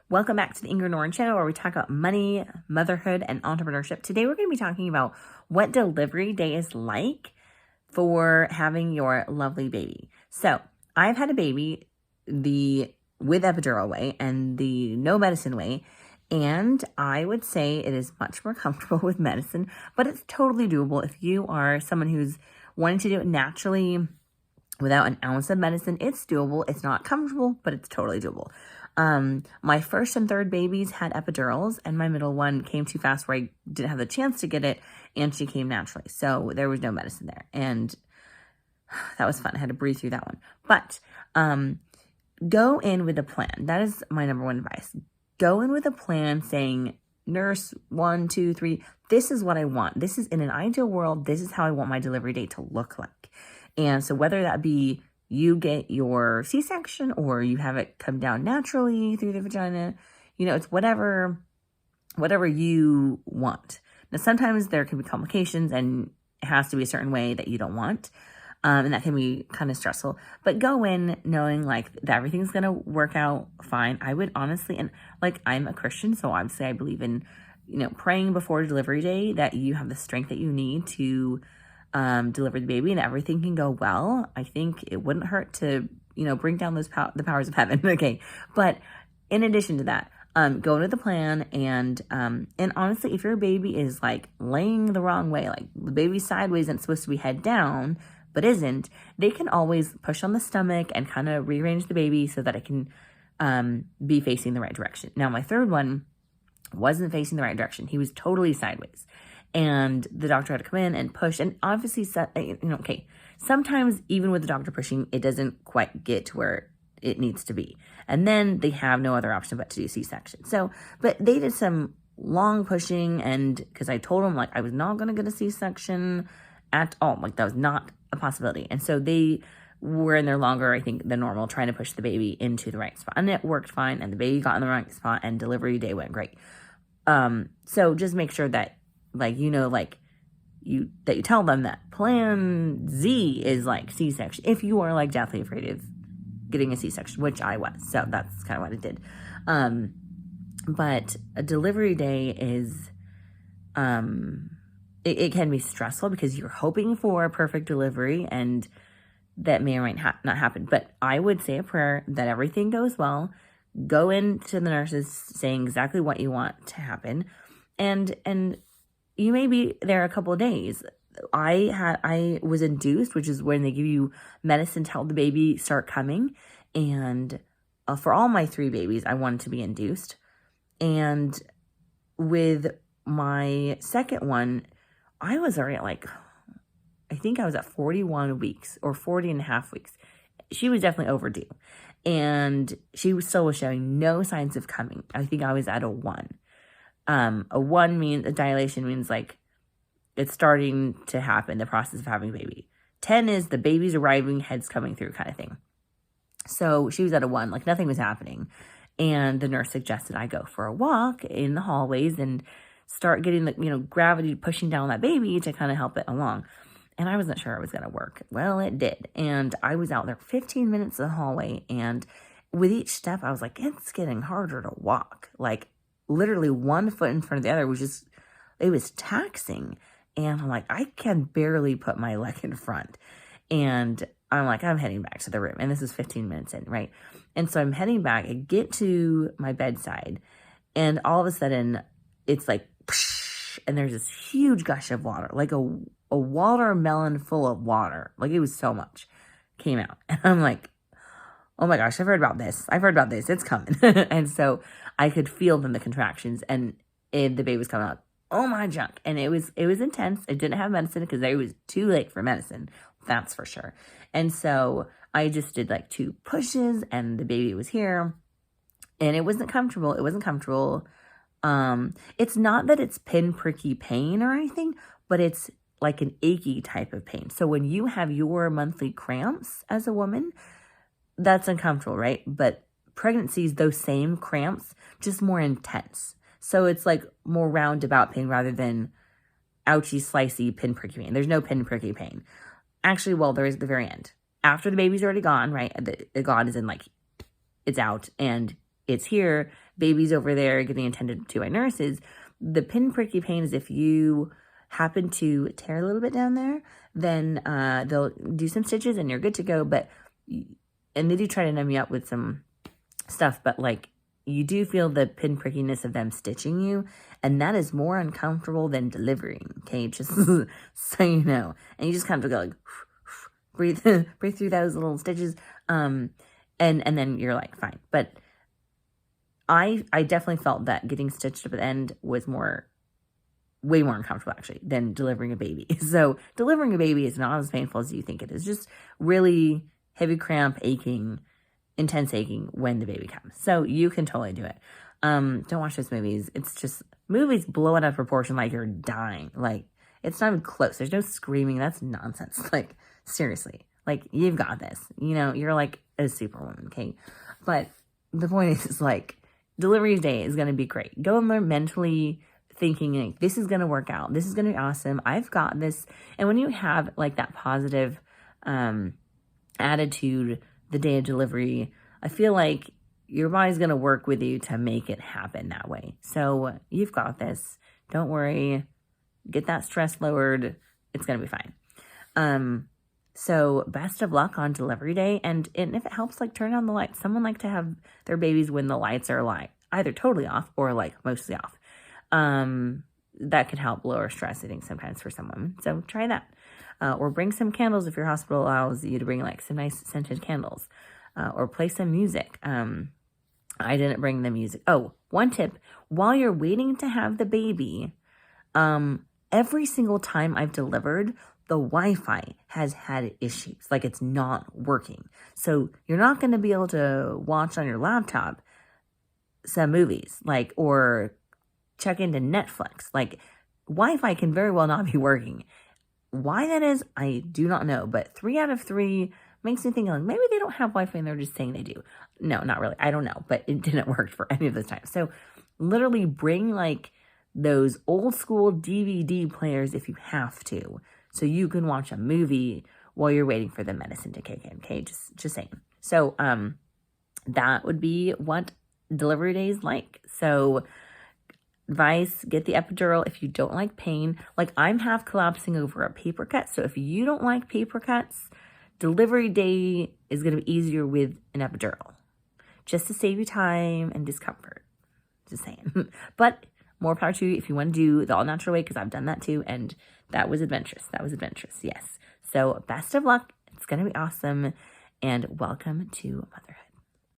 Welcome back to the Ingrid Noren channel, where we talk about money, motherhood, and entrepreneurship. Today we're going to be talking about what delivery day is like for having your lovely baby. So I've had a baby with epidural way and the no medicine way, and I would say it is much more comfortable with medicine, but it's totally doable if you are someone who's wanting to do it naturally without an ounce of medicine. It's doable. It's not comfortable, but it's totally doable. My first and third babies had epidurals, and my middle one came too fast where I didn't have the chance to get it, and she came naturally. So there was no medicine there, and that was fun. I had to breathe through that one. But go in with a plan. That is my number one advice. Go in with a plan saying, nurse 1, 2, 3, this is what I want. This is, in an ideal world, this is how I want my delivery date to look like. And so whether that be you get your C-section or you have it come down naturally through the vagina, it's whatever you want. Now, sometimes there can be complications and it has to be a certain way that you don't want. And that can be kind of stressful, but go in knowing that everything's going to work out fine. I would honestly, and I'm a Christian, so obviously I believe in, praying before delivery day that you have the strength that you need to deliver the baby and everything can go well. I think it wouldn't hurt to, bring down the powers of heaven. Okay. But in addition to that, go into the plan and honestly, if your baby is laying the wrong way, the baby sideways and it's supposed to be head down, but isn't, they can always push on the stomach and kind of rearrange the baby so that it can be facing the right direction. Now, my third one wasn't facing the right direction. He was totally sideways. And the doctor had to come in and push. And obviously, sometimes even with the doctor pushing, it doesn't quite get to where it needs to be. And then they have no other option but to do C-section. So, but they did some long pushing, and because I told them I was not going to get a C-section at all. That was not a possibility. And so they were in there longer, I think, than normal, trying to push the baby into the right spot. And it worked fine, and the baby got in the right spot, and delivery day went great. So just make sure that you tell them that plan Z is C-section. If you are deathly afraid of getting a C-section, which I was, so that's kind of what I did. But a delivery day is, it can be stressful because you're hoping for a perfect delivery, and that may or might not happen. But I would say a prayer that everything goes well. Go into the nurses saying exactly what you want to happen, and you may be there a couple of days. I was induced, which is when they give you medicine to help the baby start coming. And for all my 3 babies, I wanted to be induced. And with my second one, I was already I think I was at 41 weeks or 40 and a half weeks. She was definitely overdue. And she still was showing no signs of coming. I think I was at a 1. A 1 means, a dilation means it's starting to happen, the process of having a baby. 10 is the baby's arriving, head's coming through kind of thing. So she was at a 1, nothing was happening. And the nurse suggested I go for a walk in the hallways and start getting the, gravity pushing down that baby to kind of help it along. And I wasn't sure it was going to work. Well, it did. And I was out there 15 minutes in the hallway. And with each step, I was it's getting harder to walk. Literally one foot in front of the other it was taxing. And I'm I can barely put my leg in front. And I'm I'm heading back to the room. And this is 15 minutes in, right? And so I'm heading back. I get to my bedside. And all of a sudden, it's psh, and there's this huge gush of water, a watermelon full of water. It was so much came out. And I'm oh my gosh, I've heard about this. It's coming. And so I could feel them, the contractions, and the baby was coming out. Oh my junk. And it was intense. I didn't have medicine because it was too late for medicine. That's for sure. And so I just did 2 pushes and the baby was here, and it wasn't comfortable. It's not that it's pinpricky pain or anything, but it's an achy type of pain. So when you have your monthly cramps as a woman, that's uncomfortable, right? But pregnancies, those same cramps, just more intense. So it's more roundabout pain rather than ouchy, slicey, pinpricky pain. There's no pinpricky pain. Actually, well, there is at the very end. After the baby's already gone, right? The gone is in it's out and it's here. babies over there getting attended to by nurses. The pinpricky pain is if you happen to tear a little bit down there, then they'll do some stitches and you're good to go. And they do try to numb you up with some stuff, but like you do feel the pinprickiness of them stitching you, and that is more uncomfortable than delivering. Okay, just so you know. And you just kind of go like breathe through those little stitches, and then you're like fine. But I definitely felt that getting stitched up at the end was way more uncomfortable actually than delivering a baby. So delivering a baby is not as painful as you think it is. Just really heavy cramp, aching, intense aching when the baby comes. So you can totally do it. Don't watch those movies. It's just movies blow it out of proportion like you're dying. Like it's not even close. There's no screaming. That's nonsense. Like seriously, like you've got this. You know, you're like a superwoman. Okay, but the point is like delivery day is going to be great. Go in there mentally thinking like this is going to work out. This is going to be awesome. I've got this. And when you have like that positive attitude the day of delivery, I feel like your body's going to work with you to make it happen that way. So you've got this. Don't worry. Get that stress lowered. It's going to be fine. So best of luck on delivery day. And if it helps, like turn on the lights. Someone like to have their babies when the lights are like either totally off or like mostly off. That could help lower stress, I think, sometimes for someone. So try that. Or bring some candles if your hospital allows you to bring like some nice scented candles. Or play some music. I didn't bring the music. Oh, one tip. While you're waiting to have the baby, every single time I've delivered, the Wi-Fi has had issues. Like it's not working. So you're not going to be able to watch on your laptop some movies, like, or check into Netflix. Like Wi-Fi can very well not be working. Why that is, I do not know. But 3 out of 3 makes me think like maybe they don't have Wi-Fi and they're just saying they do. No, not really. I don't know, but it didn't work for any of those times. So literally bring like those old school DVD players if you have to, so you can watch a movie while you're waiting for the medicine to kick in. Okay, just saying. So that would be what delivery day is like. So advice, get the epidural if you don't like pain. Like I'm half collapsing over a paper cut. So if you don't like paper cuts, delivery day is going to be easier with an epidural, just to save you time and discomfort. Just saying. But more power to you if you want to do the all-natural way, because I've done that too, and that was adventurous. Yes. So best of luck. It's going to be awesome, and welcome to motherhood.